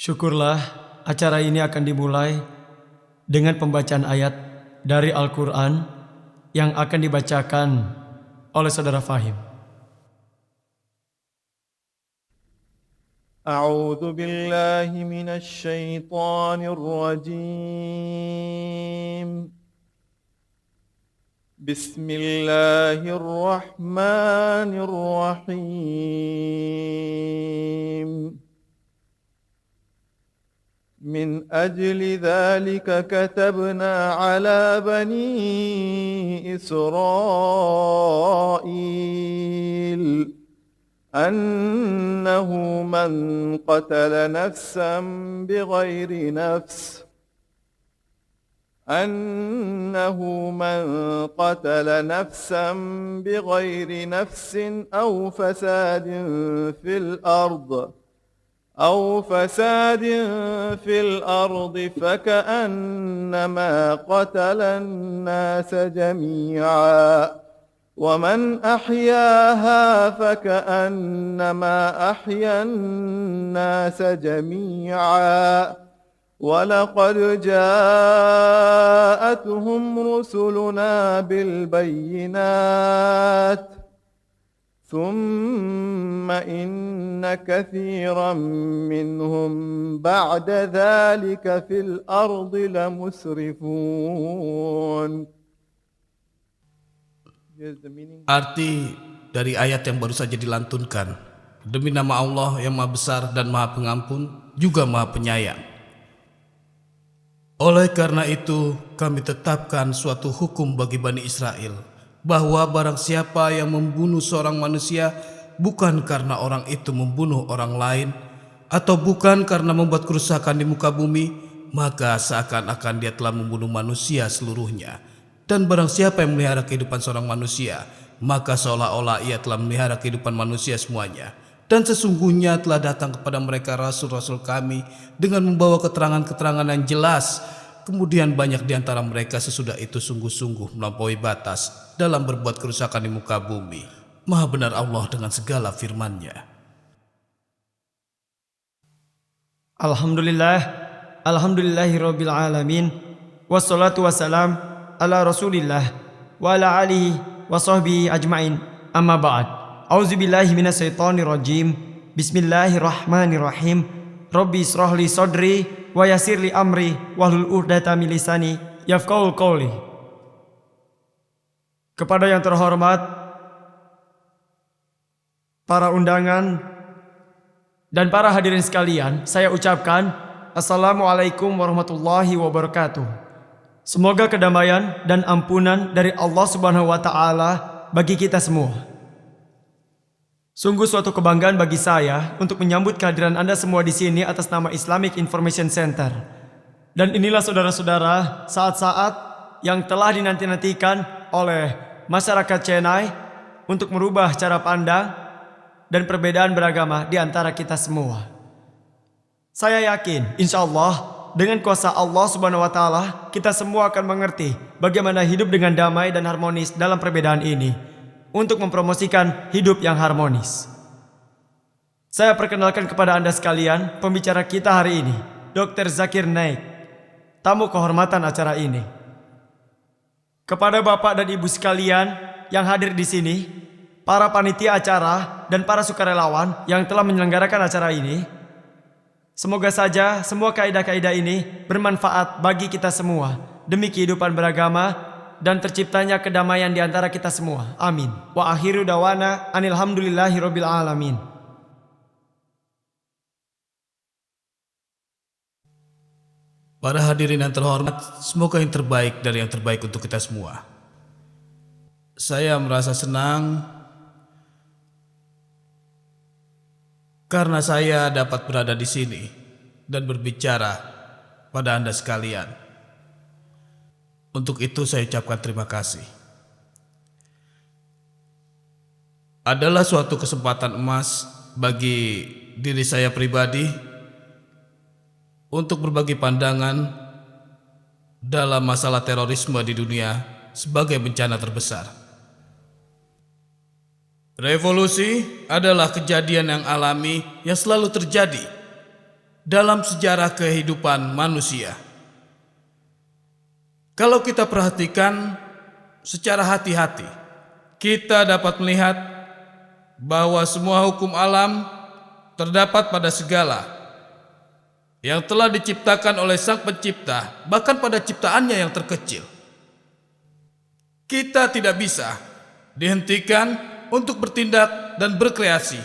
Syukurlah acara ini akan dimulai dengan pembacaan ayat dari Al-Quran yang akan dibacakan oleh Saudara Fahim. أعوذ بالله من الشيطان الرجيم بسم الله الرحمن الرحيم من أجل ذلك كتبنا على بني إسرائيل أنه من قتل نفسا بغير نفس أو فساد في الأرض فكأنما قتل الناس جميعا ومن أحياها فكأنما أحيا الناس جميعا ولقد جاءتهم رسلنا بالبينات ثم إن كثيرا منهم بعد ذلك في الأرض لمسرفون. Arti dari ayat yang baru saja dilantunkan. Demi nama Allah yang Maha Besar dan Maha Pengampun, juga Maha Penyayang. Oleh karena itu, kami tetapkan suatu hukum bagi Bani Israel, bahwa barang siapa yang membunuh seorang manusia bukan karena orang itu membunuh orang lain, atau bukan karena membuat kerusakan di muka bumi, maka seakan-akan dia telah membunuh manusia seluruhnya. Dan barang siapa yang memelihara kehidupan seorang manusia, maka seolah-olah ia telah memelihara kehidupan manusia semuanya. Dan sesungguhnya telah datang kepada mereka rasul-rasul kami dengan membawa keterangan-keterangan yang jelas. Kemudian banyak di antara mereka sesudah itu sungguh-sungguh melampaui batas dalam berbuat kerusakan di muka bumi. Maha benar Allah dengan segala firman-Nya. Alhamdulillahirabbil alamin. Wassalatu wassalam ala Rasulillah wa ala alihi wa sahbihi ajmain. Amma ba'd. Auzubillahi minasyaitonir rajim. Bismillahirrahmanirrahim. Rabbi israhli sadri wa yassirli amri wahlul 'uqdatam min lisani yafqahul qawli. Kepada yang terhormat para undangan dan para hadirin sekalian, saya ucapkan Assalamualaikum warahmatullahi wabarakatuh. Semoga kedamaian dan ampunan dari Allah Subhanahu wa Ta'ala bagi kita semua. Sungguh suatu kebanggaan bagi saya untuk menyambut kehadiran Anda semua di sini atas nama Islamic Information Center. Dan inilah saudara-saudara, saat-saat yang telah dinanti-nantikan oleh masyarakat Chennai untuk merubah cara pandang dan perbedaan beragama di antara kita semua. Saya yakin, insya Allah, dengan kuasa Allah Subhanahu wa Ta'ala, kita semua akan mengerti bagaimana hidup dengan damai dan harmonis dalam perbedaan ini untuk mempromosikan hidup yang harmonis. Saya perkenalkan kepada Anda sekalian pembicara kita hari ini, Dr. Zakir Naik, tamu kehormatan acara ini. Kepada Bapak dan Ibu sekalian yang hadir di sini, para panitia acara dan para sukarelawan yang telah menyelenggarakan acara ini, semoga saja semua kaidah-kaidah ini bermanfaat bagi kita semua demi kehidupan beragama dan terciptanya kedamaian di antara kita semua. Amin. Wa akhiru dawana anilhamdulillahirabbil alamin. Para hadirin yang terhormat, semoga yang terbaik dari yang terbaik untuk kita semua. Saya merasa senang karena saya dapat berada di sini dan berbicara pada Anda sekalian. Untuk itu saya ucapkan terima kasih. Adalah suatu kesempatan emas bagi diri saya pribadi untuk berbagi pandangan dalam masalah terorisme di dunia sebagai bencana terbesar. Revolusi adalah kejadian yang alami yang selalu terjadi dalam sejarah kehidupan manusia. Kalau kita perhatikan secara hati-hati, kita dapat melihat bahwa semua hukum alam terdapat pada segala yang telah diciptakan oleh Sang Pencipta, bahkan pada ciptaannya yang terkecil. Kita tidak bisa dihentikan untuk bertindak dan berkreasi,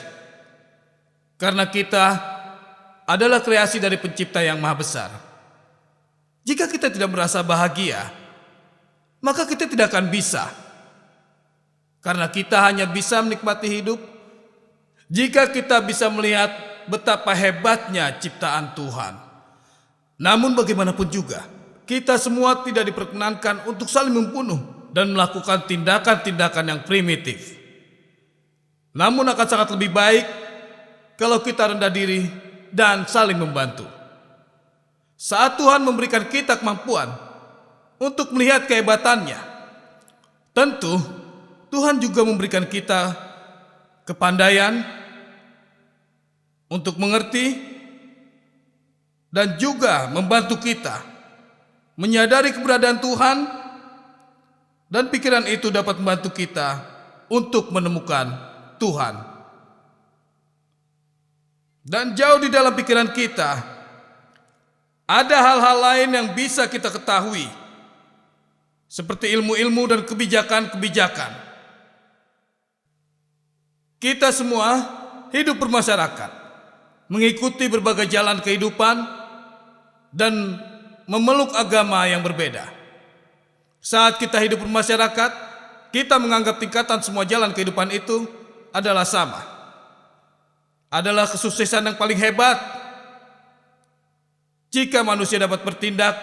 karena kita adalah kreasi dari Pencipta yang Maha Besar. Jika kita tidak merasa bahagia, maka kita tidak akan bisa, karena kita hanya bisa menikmati hidup jika kita bisa melihat betapa hebatnya ciptaan Tuhan. Namun bagaimanapun juga, kita semua tidak diperkenankan untuk saling membunuh dan melakukan tindakan-tindakan yang primitif. Namun akan sangat lebih baik kalau kita rendah diri dan saling membantu. Saat Tuhan memberikan kita kemampuan untuk melihat kehebatannya, tentu Tuhan juga memberikan kita kepandaian untuk mengerti dan juga membantu kita menyadari keberadaan Tuhan, dan pikiran itu dapat membantu kita untuk menemukan Tuhan. Dan jauh di dalam pikiran kita ada hal-hal lain yang bisa kita ketahui, seperti ilmu-ilmu dan kebijakan-kebijakan. Kita semua hidup bermasyarakat, mengikuti berbagai jalan kehidupan dan memeluk agama yang berbeda. Saat kita hidup bermasyarakat, kita menganggap tingkatan semua jalan kehidupan itu adalah sama, adalah kesuksesan yang paling hebat. Jika manusia dapat bertindak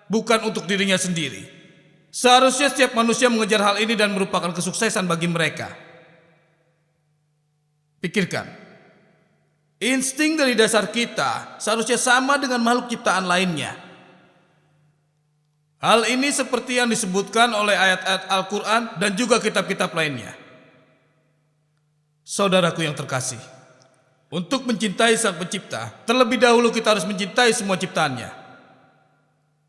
bukan untuk dirinya sendiri, seharusnya setiap manusia mengejar hal ini dan merupakan kesuksesan bagi mereka. Pikirkan, insting dari dasar kita seharusnya sama dengan makhluk ciptaan lainnya. Hal ini seperti yang disebutkan oleh ayat-ayat Al-Quran dan juga kitab-kitab lainnya. Saudaraku yang terkasih, untuk mencintai Sang Pencipta, terlebih dahulu kita harus mencintai semua ciptaannya.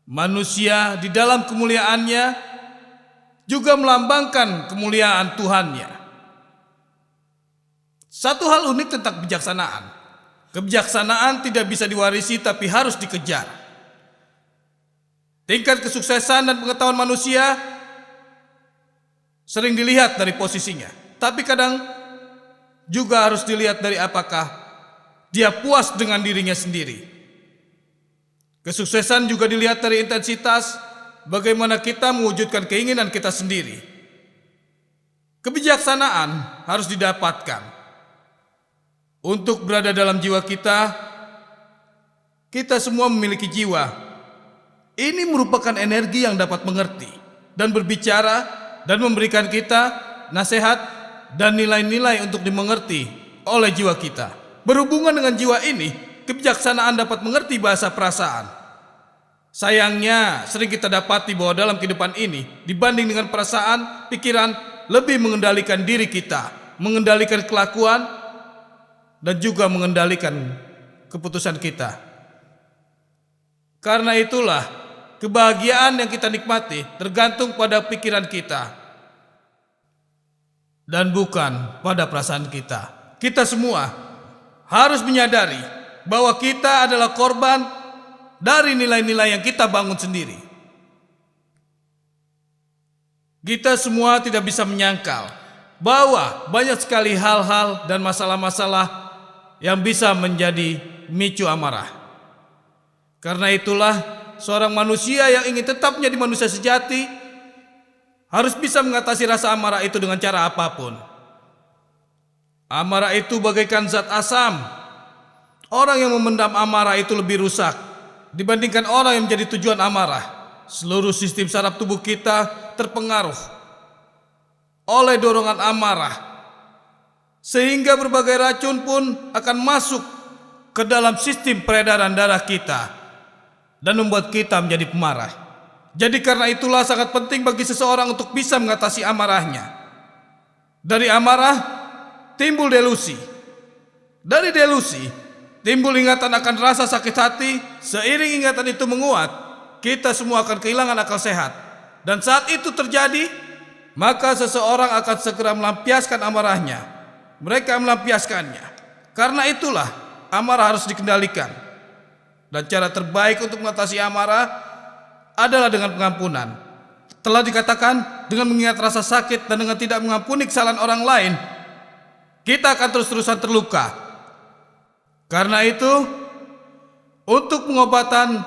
Manusia di dalam kemuliaannya juga melambangkan kemuliaan Tuhannya. Satu hal unik tentang kebijaksanaan, kebijaksanaan tidak bisa diwarisi tapi harus dikejar. Tingkat kesuksesan dan pengetahuan manusia sering dilihat dari posisinya, tapi kadang juga harus dilihat dari apakah dia puas dengan dirinya sendiri. Kesuksesan juga dilihat dari intensitas bagaimana kita mewujudkan keinginan kita sendiri. Kebijaksanaan harus didapatkan. Untuk berada dalam jiwa kita, kita semua memiliki jiwa. Ini merupakan energi yang dapat mengerti dan berbicara dan memberikan kita nasihat dan nilai-nilai untuk dimengerti oleh jiwa kita. Berhubungan dengan jiwa ini, kebijaksanaan dapat mengerti bahasa perasaan. Sayangnya, sering kita dapati bahwa dalam kehidupan ini, dibanding dengan perasaan, pikiran lebih mengendalikan diri kita, mengendalikan kelakuan, dan juga mengendalikan keputusan kita. Karena itulah, kebahagiaan yang kita nikmati tergantung pada pikiran kita dan bukan pada perasaan kita. Kita semua harus menyadari bahwa kita adalah korban dari nilai-nilai yang kita bangun sendiri. Kita semua tidak bisa menyangkal bahwa banyak sekali hal-hal dan masalah-masalah yang bisa menjadi micu amarah. Karena itulah, seorang manusia yang ingin tetap menjadi manusia sejati harus bisa mengatasi rasa amarah itu dengan cara apapun. Amarah itu bagaikan zat asam. Orang yang memendam amarah itu lebih rusak dibandingkan orang yang menjadi tujuan amarah. Seluruh sistem saraf tubuh kita terpengaruh oleh dorongan amarah, sehingga berbagai racun pun akan masuk ke dalam sistem peredaran darah kita dan membuat kita menjadi pemarah. Jadi karena itulah sangat penting bagi seseorang untuk bisa mengatasi amarahnya. Dari amarah timbul delusi. Dari delusi timbul ingatan akan rasa sakit hati. Seiring ingatan itu menguat, kita semua akan kehilangan akal sehat. Dan saat itu terjadi, maka seseorang akan segera melampiaskan amarahnya. Mereka melampiaskannya. Karena itulah amarah harus dikendalikan. Dan cara terbaik untuk mengatasi amarah adalah dengan pengampunan. Telah dikatakan, dengan mengingat rasa sakit dan dengan tidak mengampuni kesalahan orang lain, kita akan terus-terusan terluka. Karena itu, untuk pengobatan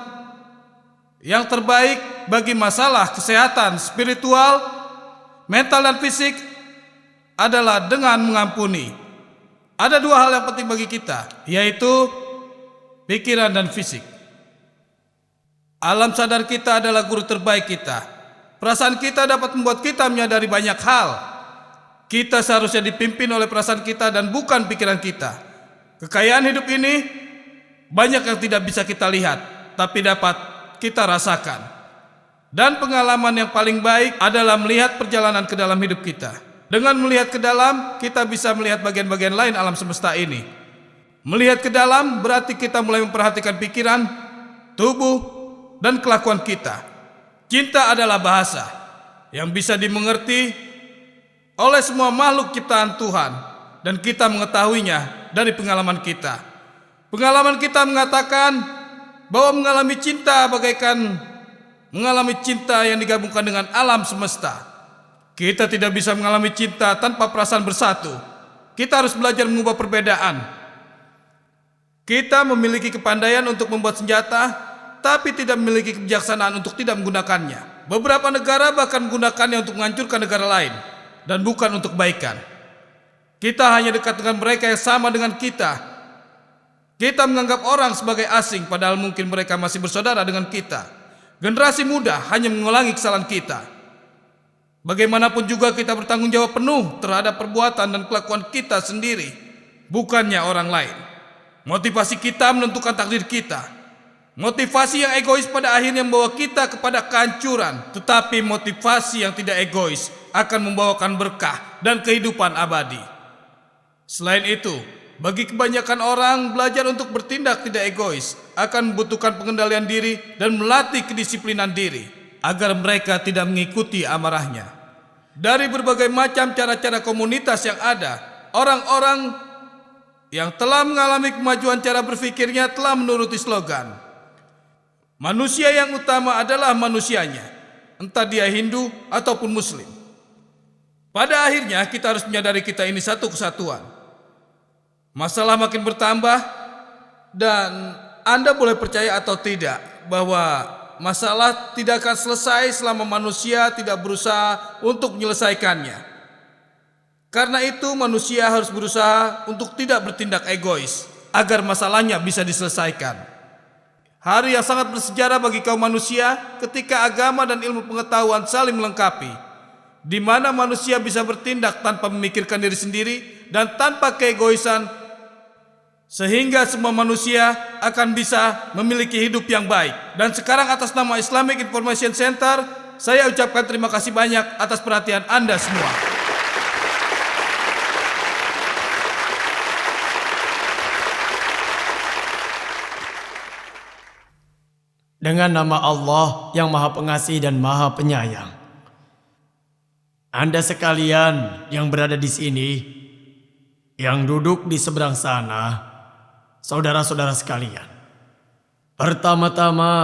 yang terbaik bagi masalah kesehatan spiritual, mental dan fisik adalah dengan mengampuni. Ada dua hal yang penting bagi kita, yaitu pikiran dan fisik. Alam sadar kita adalah guru terbaik kita. Perasaan kita dapat membuat kita menyadari banyak hal. Kita seharusnya dipimpin oleh perasaan kita dan bukan pikiran kita. Kekayaan hidup ini banyak yang tidak bisa kita lihat, tapi dapat kita rasakan. Dan pengalaman yang paling baik adalah melihat perjalanan ke dalam hidup kita. Dengan melihat ke dalam, kita bisa melihat bagian-bagian lain alam semesta ini. Melihat ke dalam berarti kita mulai memperhatikan pikiran, tubuh, dan kelakuan kita. Cinta adalah bahasa yang bisa dimengerti oleh semua makhluk ciptaan Tuhan, dan kita mengetahuinya dari pengalaman kita. Pengalaman kita mengatakan bahwa mengalami cinta bagaikan mengalami cinta yang digabungkan dengan alam semesta. Kita tidak bisa mengalami cinta tanpa perasaan bersatu. Kita harus belajar mengubah perbedaan. Kita memiliki kepandaian untuk membuat senjata, tapi tidak memiliki kebijaksanaan untuk tidak menggunakannya. Beberapa negara bahkan menggunakannya untuk menghancurkan negara lain, dan bukan untuk kebaikan. Kita hanya dekat dengan mereka yang sama dengan kita. Kita menganggap orang sebagai asing, padahal mungkin mereka masih bersaudara dengan kita. Generasi muda hanya mengulangi kesalahan kita. Bagaimanapun juga kita bertanggung jawab penuh terhadap perbuatan dan kelakuan kita sendiri, bukannya orang lain. Motivasi kita menentukan takdir kita. Motivasi yang egois pada akhirnya membawa kita kepada kehancuran, tetapi motivasi yang tidak egois akan membawakan berkah dan kehidupan abadi. Selain itu, bagi kebanyakan orang, belajar untuk bertindak tidak egois akan membutuhkan pengendalian diri dan melatih kedisiplinan diri agar mereka tidak mengikuti amarahnya. Dari berbagai macam cara-cara komunitas yang ada, orang-orang yang telah mengalami kemajuan cara berpikirnya telah menuruti slogan, manusia yang utama adalah manusianya, entah dia Hindu ataupun Muslim. Pada akhirnya kita harus menyadari kita ini satu kesatuan. Masalah makin bertambah, dan Anda boleh percaya atau tidak bahwa masalah tidak akan selesai selama manusia tidak berusaha untuk menyelesaikannya. Karena itu manusia harus berusaha untuk tidak bertindak egois agar masalahnya bisa diselesaikan. Hari yang sangat bersejarah bagi kaum manusia ketika agama dan ilmu pengetahuan saling melengkapi, di mana manusia bisa bertindak tanpa memikirkan diri sendiri dan tanpa keegoisan, sehingga semua manusia akan bisa memiliki hidup yang baik. Dan sekarang atas nama Islamic Information Center, saya ucapkan terima kasih banyak atas perhatian Anda semua. Dengan nama Allah yang Maha Pengasih dan Maha Penyayang. Anda sekalian yang berada di sini, yang duduk di seberang sana, saudara-saudara sekalian. Pertama-tama,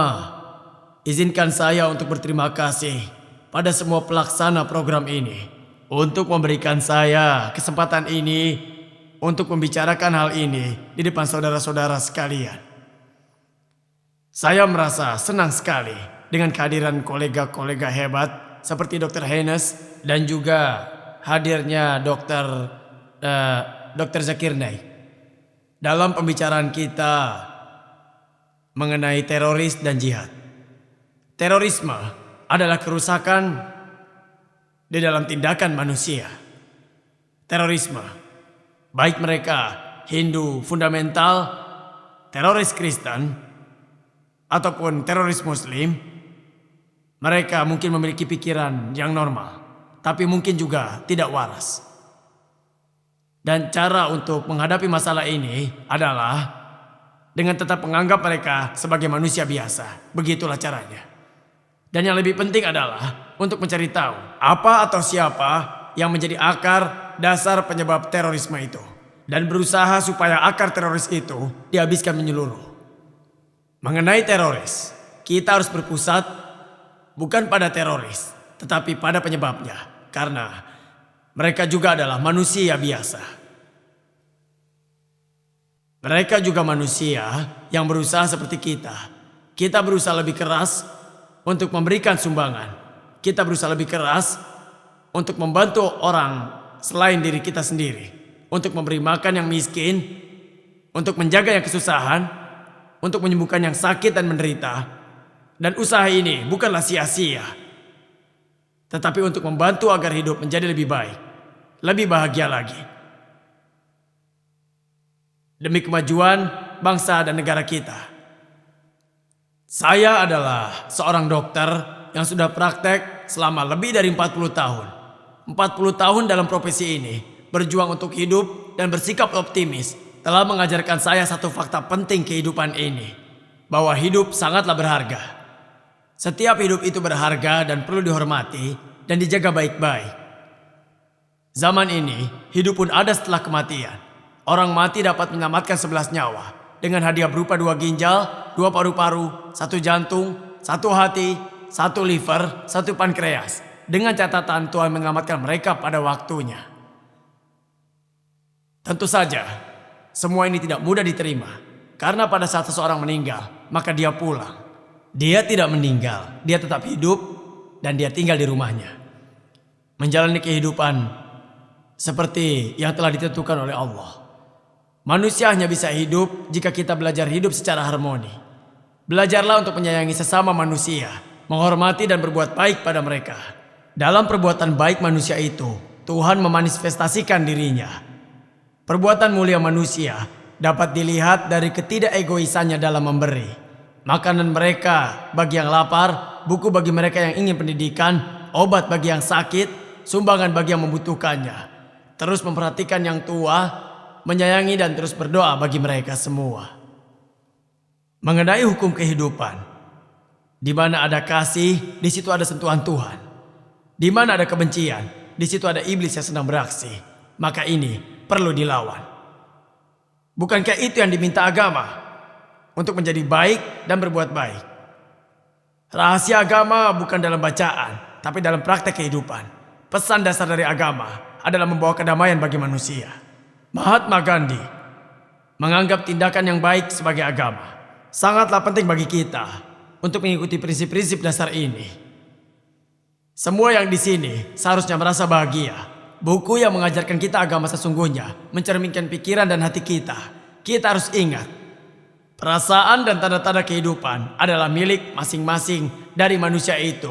izinkan saya untuk berterima kasih pada semua pelaksana program ini untuk memberikan saya kesempatan ini untuk membicarakan hal ini di depan saudara-saudara sekalian. Saya merasa senang sekali dengan kehadiran kolega-kolega hebat seperti Dr. Haynes dan juga hadirnya Dr. Zakir Naik dalam pembicaraan kita mengenai teroris dan jihad. Terorisme adalah kerusakan di dalam tindakan manusia. Terorisme, baik mereka Hindu fundamental, teroris Kristen, ataupun teroris Muslim, mereka mungkin memiliki pikiran yang normal, tapi mungkin juga tidak waras. Dan cara untuk menghadapi masalah ini adalah dengan tetap menganggap mereka sebagai manusia biasa. Begitulah caranya. Dan yang lebih penting adalah untuk mencari tahu apa atau siapa yang menjadi akar dasar penyebab terorisme itu. Dan berusaha supaya akar teroris itu dihabiskan menyeluruh. Mengenai teroris, kita harus berpusat bukan pada teroris, tetapi pada penyebabnya. Karena mereka juga adalah manusia biasa. Mereka juga manusia yang berusaha seperti kita. Kita berusaha lebih keras untuk memberikan sumbangan. Kita berusaha lebih keras untuk membantu orang selain diri kita sendiri. Untuk memberi makan yang miskin, untuk menjaga yang kesusahan, untuk menyembuhkan yang sakit dan menderita. Dan usaha ini bukanlah sia-sia, tetapi untuk membantu agar hidup menjadi lebih baik, lebih bahagia lagi. Demi kemajuan bangsa dan negara kita. Saya adalah seorang dokter yang sudah praktek selama lebih dari 40 tahun. 40 tahun dalam profesi ini, berjuang untuk hidup dan bersikap optimis, telah mengajarkan saya satu fakta penting kehidupan ini, bahwa hidup sangatlah berharga. Setiap hidup itu berharga dan perlu dihormati dan dijaga baik-baik. Zaman ini, hidup pun ada setelah kematian. Orang mati dapat menyelamatkan 11 nyawa dengan hadiah berupa 2 ginjal, 2 paru-paru, 1 jantung, 1 hati, 1 liver, 1 pankreas. Dengan catatan Tuhan menyelamatkan mereka pada waktunya. Tentu saja, semua ini tidak mudah diterima. Karena pada saat seseorang meninggal, maka dia pulang. Dia tidak meninggal, dia tetap hidup dan dia tinggal di rumahnya. Menjalani kehidupan seperti yang telah ditentukan oleh Allah. Manusia hanya bisa hidup jika kita belajar hidup secara harmoni. Belajarlah untuk menyayangi sesama manusia, menghormati dan berbuat baik pada mereka. Dalam perbuatan baik manusia itu, Tuhan memanifestasikan dirinya. Perbuatan mulia manusia dapat dilihat dari ketidakegoisannya dalam memberi. Makanan mereka bagi yang lapar, buku bagi mereka yang ingin pendidikan, obat bagi yang sakit, sumbangan bagi yang membutuhkannya. Terus memperhatikan yang tua, menyayangi dan terus berdoa bagi mereka semua. Mengenai hukum kehidupan, di mana ada kasih, di situ ada sentuhan Tuhan. Di mana ada kebencian, di situ ada iblis yang sedang beraksi. Maka ini perlu dilawan. Bukankah itu yang diminta agama? Untuk menjadi baik dan berbuat baik. Rahasia agama bukan dalam bacaan, tapi dalam praktek kehidupan. Pesan dasar dari agama adalah membawa kedamaian bagi manusia. Mahatma Gandhi menganggap tindakan yang baik sebagai agama. Sangatlah penting bagi kita untuk mengikuti prinsip-prinsip dasar ini. Semua yang di sini seharusnya merasa bahagia. Buku yang mengajarkan kita agama sesungguhnya mencerminkan pikiran dan hati kita. Kita harus ingat, perasaan dan tanda-tanda kehidupan adalah milik masing-masing dari manusia itu.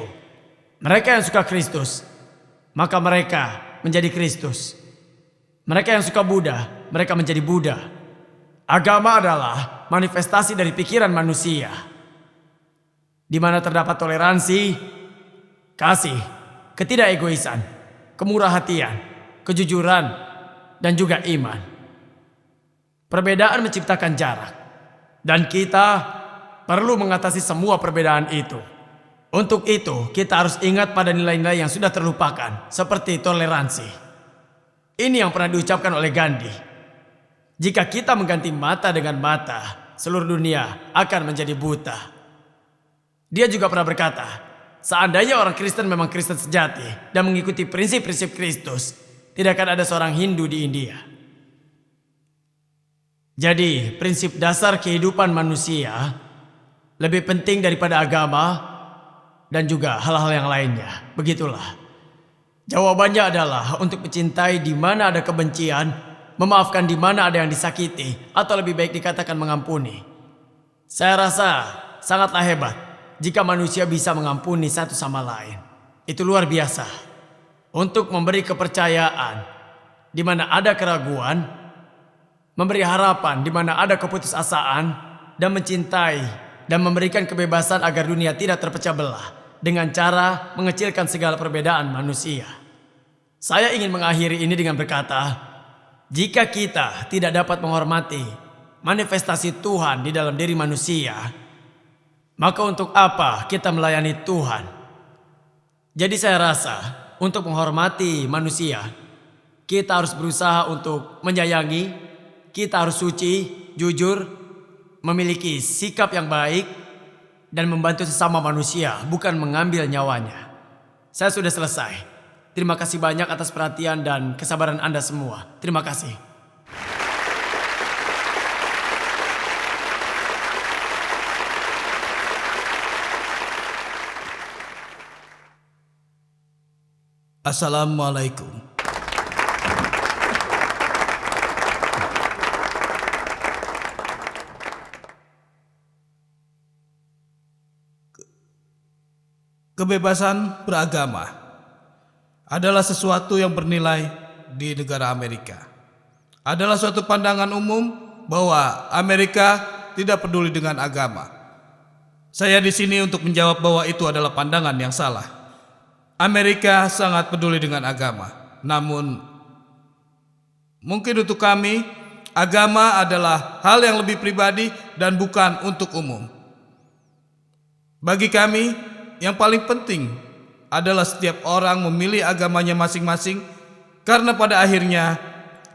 Mereka yang suka Kristus, maka mereka menjadi Kristus. Mereka yang suka Buddha, mereka menjadi Buddha. Agama adalah manifestasi dari pikiran manusia, di mana terdapat toleransi, kasih, ketidakegoisan, kemurahhatian, kejujuran, dan juga iman. Perbedaan menciptakan jarak, dan kita perlu mengatasi semua perbedaan itu. Untuk itu, kita harus ingat pada nilai-nilai yang sudah terlupakan, seperti toleransi. Ini yang pernah diucapkan oleh Gandhi. Jika kita mengganti mata dengan mata, seluruh dunia akan menjadi buta. Dia juga pernah berkata, seandainya orang Kristen memang Kristen sejati dan mengikuti prinsip-prinsip Kristus, tidak akan ada seorang Hindu di India. Jadi, prinsip dasar kehidupan manusia lebih penting daripada agama dan juga hal-hal yang lainnya. Begitulah. Jawabannya adalah untuk mencintai di mana ada kebencian, memaafkan di mana ada yang disakiti, atau lebih baik dikatakan mengampuni. Saya rasa sangatlah hebat jika manusia bisa mengampuni satu sama lain. Itu luar biasa. Untuk memberi kepercayaan di mana ada keraguan, memberi harapan di mana ada keputusasaan, dan mencintai dan memberikan kebebasan agar dunia tidak terpecah belah dengan cara mengecilkan segala perbedaan manusia. Saya ingin mengakhiri ini dengan berkata, jika kita tidak dapat menghormati manifestasi Tuhan di dalam diri manusia, maka untuk apa kita melayani Tuhan? Jadi saya rasa untuk menghormati manusia, kita harus berusaha untuk menyayangi, kita harus suci, jujur, memiliki sikap yang baik, dan membantu sesama manusia, bukan mengambil nyawanya. Saya sudah selesai. Terima kasih banyak atas perhatian dan kesabaran Anda semua. Terima kasih. Assalamualaikum. Kebebasan beragama adalah sesuatu yang bernilai di negara Amerika. Adalah suatu pandangan umum bahwa Amerika tidak peduli dengan agama. Saya di sini untuk menjawab bahwa itu adalah pandangan yang salah. Amerika sangat peduli dengan agama. Namun, mungkin untuk kami, agama adalah hal yang lebih pribadi dan bukan untuk umum. Bagi kami, yang paling penting adalah setiap orang memilih agamanya masing-masing, karena pada akhirnya,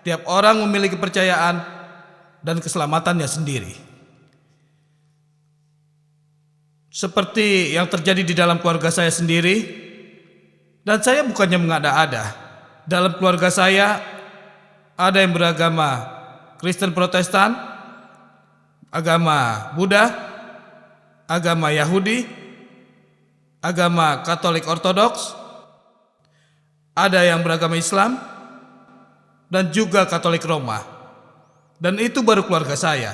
tiap orang memiliki kepercayaan dan keselamatannya sendiri. Seperti yang terjadi di dalam keluarga saya sendiri, dan saya bukannya mengada-ada. Dalam keluarga saya ada yang beragama Kristen Protestan, agama Buddha, agama Yahudi, agama Katolik Ortodoks, ada yang beragama Islam, dan juga Katolik Roma. Dan itu baru keluarga saya.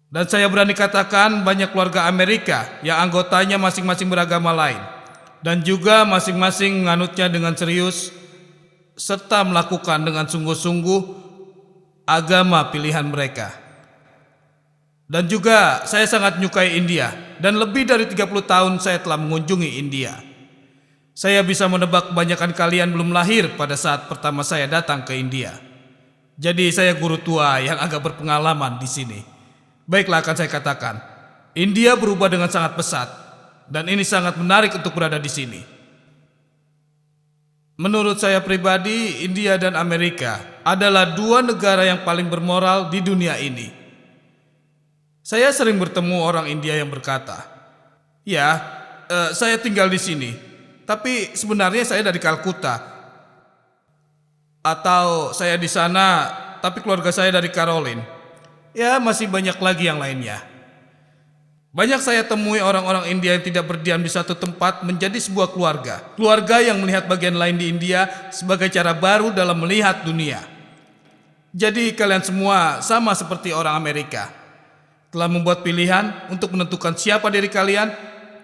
Dan saya berani katakan banyak keluarga Amerika yang anggotanya masing-masing beragama lain, dan juga masing-masing menganutnya dengan serius serta melakukan dengan sungguh-sungguh agama pilihan mereka. Dan juga saya sangat menyukai India, dan lebih dari 30 tahun saya telah mengunjungi India. Saya bisa menebak kebanyakan kalian belum lahir pada saat pertama saya datang ke India. Jadi saya guru tua yang agak berpengalaman di sini. Baiklah, akan saya katakan, India berubah dengan sangat pesat. Dan ini sangat menarik untuk berada di sini. Menurut saya pribadi, India dan Amerika adalah dua negara yang paling bermoral di dunia ini. Saya sering bertemu orang India yang berkata, "Ya, saya tinggal di sini, tapi sebenarnya saya dari Kalkuta." Atau saya di sana, tapi keluarga saya dari Caroline. Ya, masih banyak lagi yang lainnya. Banyak saya temui orang-orang India yang tidak berdiam di satu tempat menjadi sebuah keluarga. Keluarga yang melihat bagian lain di India sebagai cara baru dalam melihat dunia. Jadi kalian semua sama seperti orang Amerika. Telah membuat pilihan untuk menentukan siapa diri kalian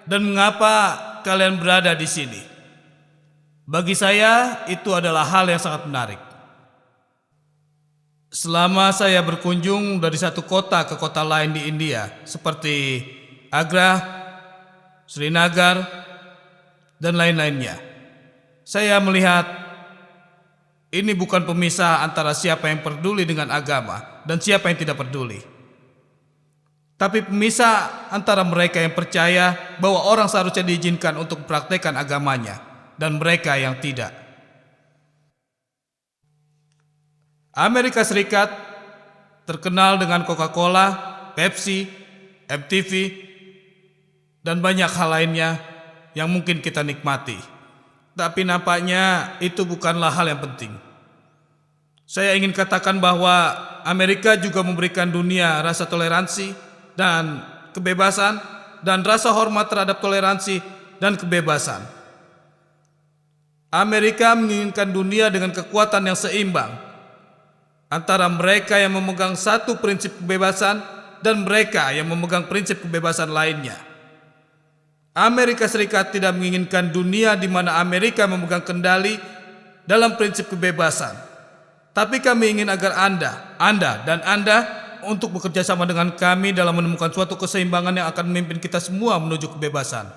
dan mengapa kalian berada di sini. Bagi saya itu adalah hal yang sangat menarik. Selama saya berkunjung dari satu kota ke kota lain di India, seperti Agra, Srinagar, dan lain-lainnya, saya melihat ini bukan pemisah antara siapa yang peduli dengan agama dan siapa yang tidak peduli, tapi pemisah antara mereka yang percaya bahwa orang seharusnya diizinkan untuk mempraktekkan agamanya dan mereka yang tidak. Amerika Serikat terkenal dengan Coca-Cola, Pepsi, MTV, dan banyak hal lainnya yang mungkin kita nikmati. Tapi nampaknya itu bukanlah hal yang penting. Saya ingin katakan bahwa Amerika juga memberikan dunia rasa toleransi dan kebebasan dan rasa hormat terhadap toleransi dan kebebasan. Amerika menginginkan dunia dengan kekuatan yang seimbang antara mereka yang memegang satu prinsip kebebasan dan mereka yang memegang prinsip kebebasan lainnya. Amerika Serikat tidak menginginkan dunia di mana Amerika memegang kendali dalam prinsip kebebasan. Tapi kami ingin agar Anda dan Anda untuk bekerja sama dengan kami dalam menemukan suatu keseimbangan yang akan memimpin kita semua menuju kebebasan.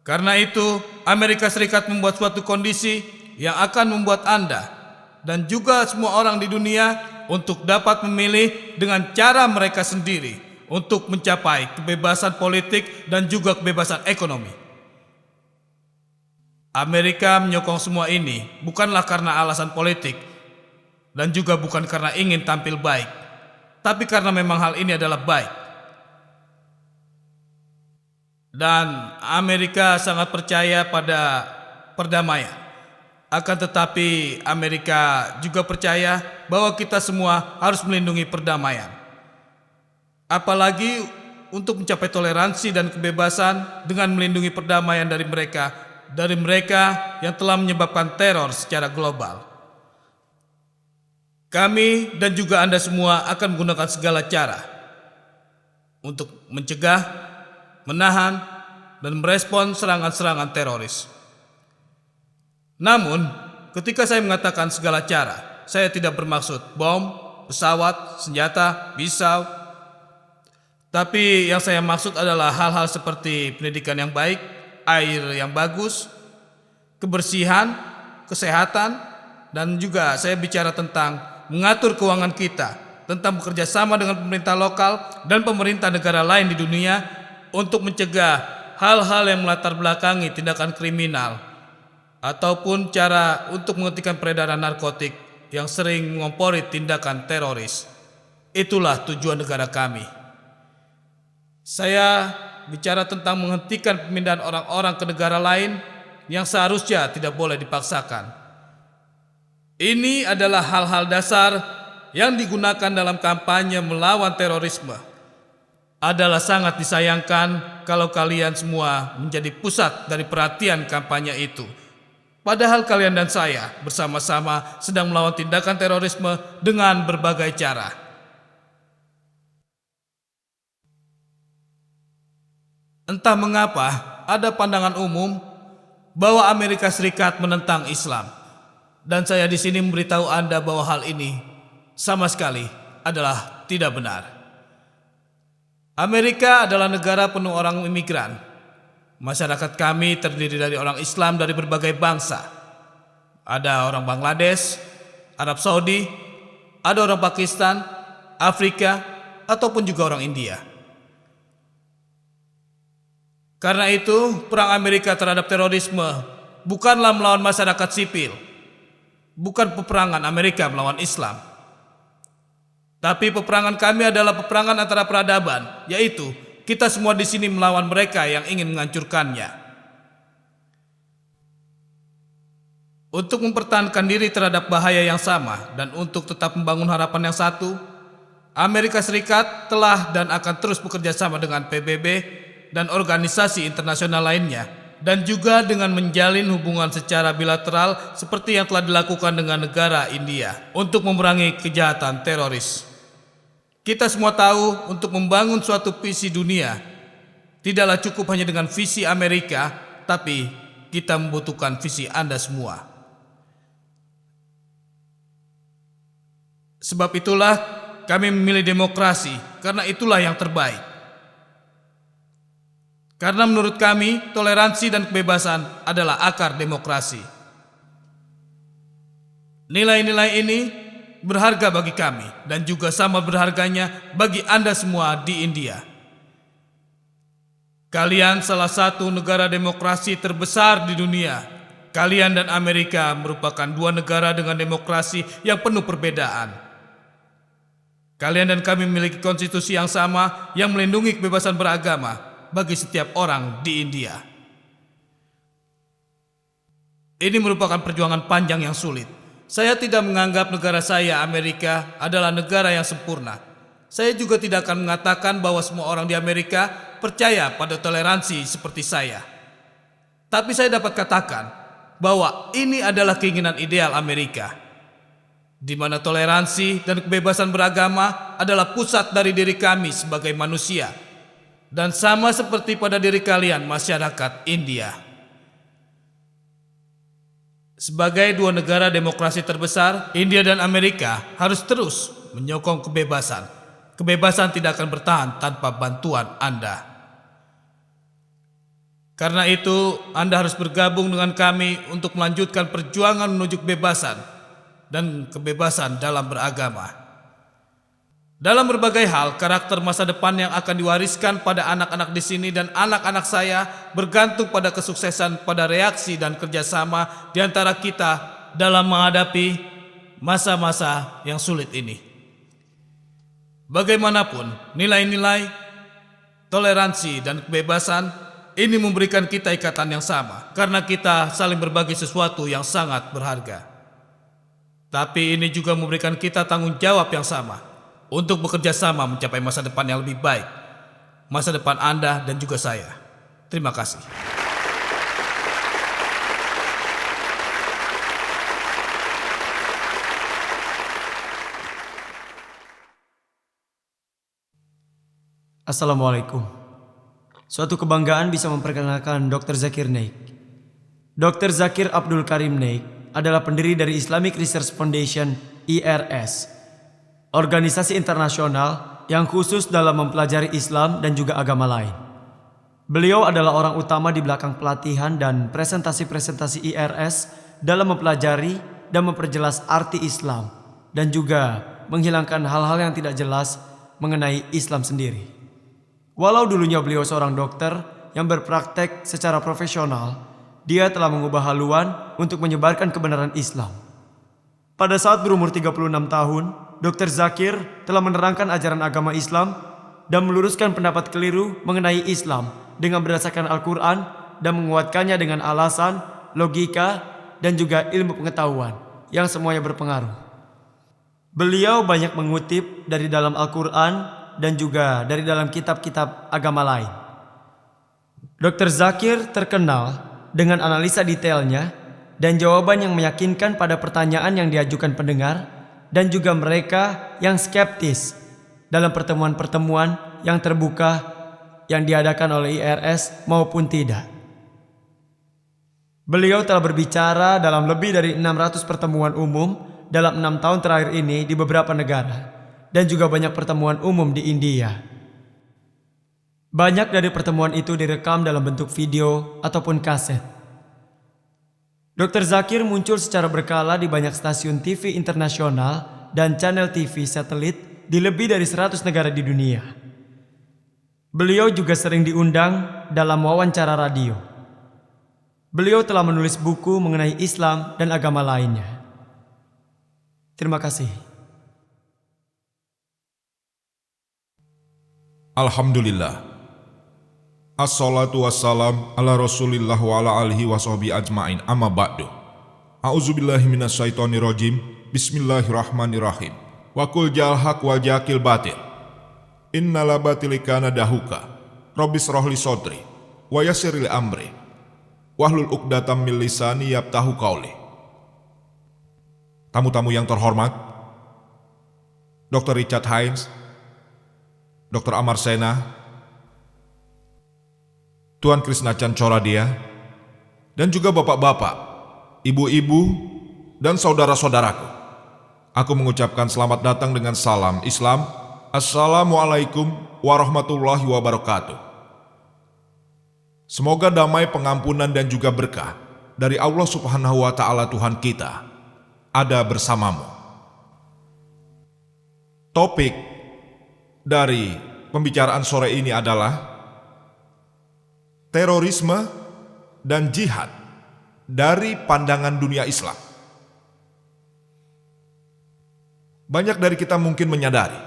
Karena itu, Amerika Serikat membuat suatu kondisi yang akan membuat Anda dan juga semua orang di dunia untuk dapat memilih dengan cara mereka sendiri untuk mencapai kebebasan politik dan juga kebebasan ekonomi. Amerika menyokong semua ini bukanlah karena alasan politik dan juga bukan karena ingin tampil baik, tapi karena memang hal ini adalah baik. Dan Amerika sangat percaya pada perdamaian. Akan tetapi Amerika juga percaya bahwa kita semua harus melindungi perdamaian. Apalagi untuk mencapai toleransi dan kebebasan dengan melindungi perdamaian dari mereka yang telah menyebabkan teror secara global. Kami dan juga Anda semua akan menggunakan segala cara untuk mencegah, menahan, dan merespon serangan-serangan teroris. Namun, ketika saya mengatakan segala cara, saya tidak bermaksud bom, pesawat, senjata, pisau. Tapi yang saya maksud adalah hal-hal seperti pendidikan yang baik, air yang bagus, kebersihan, kesehatan, dan juga saya bicara tentang mengatur keuangan kita, tentang bekerja sama dengan pemerintah lokal dan pemerintah negara lain di dunia untuk mencegah hal-hal yang melatar belakangi tindakan kriminal ataupun cara untuk menghentikan peredaran narkotik yang sering mengompori tindakan teroris. Itulah tujuan negara kami. Saya bicara tentang menghentikan pemindahan orang-orang ke negara lain yang seharusnya tidak boleh dipaksakan. Ini adalah hal-hal dasar yang digunakan dalam kampanye melawan terorisme. Adalah sangat disayangkan kalau kalian semua menjadi pusat dari perhatian kampanye itu. Padahal kalian dan saya bersama-sama sedang melawan tindakan terorisme dengan berbagai cara. Entah mengapa ada pandangan umum bahwa Amerika Serikat menentang Islam. Dan saya di sini memberitahu Anda bahwa hal ini sama sekali adalah tidak benar. Amerika adalah negara penuh orang imigran. Masyarakat kami terdiri dari orang Islam dari berbagai bangsa. Ada orang Bangladesh, Arab Saudi, ada orang Pakistan, Afrika, ataupun juga orang India. Karena itu, perang Amerika terhadap terorisme bukanlah melawan masyarakat sipil, bukan peperangan Amerika melawan Islam. Tapi peperangan kami adalah peperangan antara peradaban, yaitu kita semua di sini melawan mereka yang ingin menghancurkannya. Untuk mempertahankan diri terhadap bahaya yang sama dan untuk tetap membangun harapan yang satu, Amerika Serikat telah dan akan terus bekerja sama dengan PBB dan organisasi internasional lainnya, dan juga dengan menjalin hubungan secara bilateral seperti yang telah dilakukan dengan negara India untuk memerangi kejahatan teroris. Kita semua tahu untuk membangun suatu visi dunia tidaklah cukup hanya dengan visi Amerika, tapi kita membutuhkan visi Anda semua. Sebab itulah kami memilih demokrasi, karena itulah yang terbaik. Karena menurut kami, toleransi dan kebebasan adalah akar demokrasi. Nilai-nilai ini berharga bagi kami dan juga sama berharganya bagi Anda semua di India. Kalian salah satu negara demokrasi terbesar di dunia. Kalian dan Amerika merupakan dua negara dengan demokrasi yang penuh perbedaan. Kalian dan kami memiliki konstitusi yang sama yang melindungi kebebasan beragama bagi setiap orang di India. Ini merupakan perjuangan panjang yang sulit. Saya tidak menganggap negara saya, Amerika, adalah negara yang sempurna. Saya juga tidak akan mengatakan bahwa semua orang di Amerika percaya pada toleransi seperti saya. Tapi saya dapat katakan bahwa ini adalah keinginan ideal Amerika, di mana toleransi dan kebebasan beragama adalah pusat dari diri kami sebagai manusia. Dan sama seperti pada diri kalian, masyarakat India. Sebagai dua negara demokrasi terbesar, India dan Amerika harus terus menyokong kebebasan. Kebebasan tidak akan bertahan tanpa bantuan Anda. Karena itu, Anda harus bergabung dengan kami untuk melanjutkan perjuangan menuju kebebasan dan kebebasan dalam beragama. Dalam berbagai hal, karakter masa depan yang akan diwariskan pada anak-anak di sini dan anak-anak saya bergantung pada kesuksesan, pada reaksi dan kerjasama di antara kita dalam menghadapi masa-masa yang sulit ini. Bagaimanapun, nilai-nilai, toleransi dan kebebasan ini memberikan kita ikatan yang sama karena kita saling berbagi sesuatu yang sangat berharga. Tapi ini juga memberikan kita tanggung jawab yang sama untuk bekerja sama mencapai masa depan yang lebih baik. Masa depan Anda dan juga saya. Terima kasih. Assalamualaikum. Suatu kebanggaan bisa memperkenalkan Dr. Zakir Naik. Dr. Zakir Abdul Karim Naik adalah pendiri dari Islamic Research Foundation IRS, organisasi internasional yang khusus dalam mempelajari Islam dan juga agama lain. Beliau adalah orang utama di belakang pelatihan dan presentasi-presentasi IRS dalam mempelajari dan memperjelas arti Islam dan juga menghilangkan hal-hal yang tidak jelas mengenai Islam sendiri. Walau dulunya beliau seorang dokter yang berpraktek secara profesional, dia telah mengubah haluan untuk menyebarkan kebenaran Islam. Pada saat berumur 36 tahun, Dr. Zakir telah menerangkan ajaran agama Islam dan meluruskan pendapat keliru mengenai Islam dengan berdasarkan Al-Quran dan menguatkannya dengan alasan, logika, dan juga ilmu pengetahuan yang semuanya berpengaruh. Beliau banyak mengutip dari dalam Al-Quran dan juga dari dalam kitab-kitab agama lain. Dr. Zakir terkenal dengan analisa detailnya dan jawaban yang meyakinkan pada pertanyaan yang diajukan pendengar dan juga mereka yang skeptis dalam pertemuan-pertemuan yang terbuka yang diadakan oleh IRS maupun tidak. Beliau telah berbicara dalam lebih dari 600 pertemuan umum dalam 6 tahun terakhir ini di beberapa negara dan juga banyak pertemuan umum di India. Banyak dari pertemuan itu direkam dalam bentuk video ataupun kaset. Dr. Zakir muncul secara berkala di banyak stasiun TV internasional dan channel TV satelit di lebih dari 100 negara di dunia. Beliau juga sering diundang dalam wawancara radio. Beliau telah menulis buku mengenai Islam dan agama lainnya. Terima kasih. Alhamdulillah. Assalatu wassalam ala rasulillah wa ala alihi wa sahbihi ajma'in, amma ba'du. A'udzubillahi minasyaitonirrajim. Bismillahirrahmanirrahim. Wa qul jal haq wal jakil batil. Innala batili kana dahuka. Rabbis rohli sodri wa yassiril amri wahlul uqdatam min lisani yafqahu qauli. Tamu-tamu yang terhormat, Dr. Richard Hines, Dr. Amar Sena, Tuan Krishna Chan Choradia, dan juga bapak-bapak, ibu-ibu, dan saudara-saudaraku. Aku mengucapkan selamat datang dengan salam Islam. Assalamualaikum warahmatullahi wabarakatuh. Semoga damai, pengampunan, dan juga berkah dari Allah Subhanahu wa Ta'ala Tuhan kita ada bersamamu. Topik dari pembicaraan sore ini adalah terorisme dan jihad dari pandangan dunia Islam. Banyak dari kita mungkin menyadari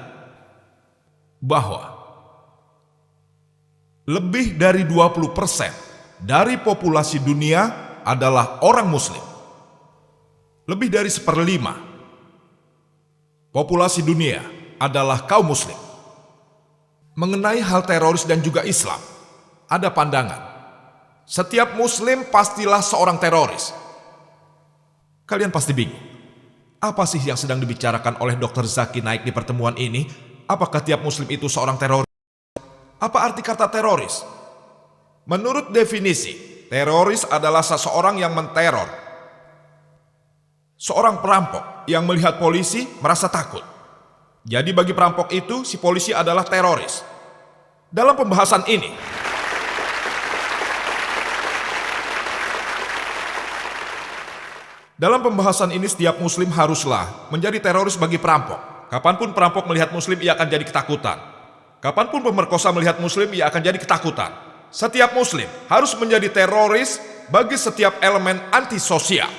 bahwa lebih dari 20% dari populasi dunia adalah orang Muslim. Lebih dari 1/5 populasi dunia adalah kaum Muslim. Mengenai hal teroris dan juga Islam, ada pandangan setiap Muslim pastilah seorang teroris. Kalian pasti bingung, apa sih yang sedang dibicarakan oleh Dr. Zakir Naik di pertemuan ini? Apakah tiap Muslim itu seorang teroris? Apa arti kata teroris? Menurut definisi, teroris adalah seseorang yang menteror. Seorang perampok yang melihat polisi merasa takut. Jadi bagi perampok itu, si polisi adalah teroris. Dalam pembahasan ini, setiap Muslim haruslah menjadi teroris bagi perampok. Kapanpun perampok melihat Muslim, ia akan jadi ketakutan. Kapanpun pemerkosa melihat Muslim, ia akan jadi ketakutan. Setiap Muslim harus menjadi teroris bagi setiap elemen antisosial.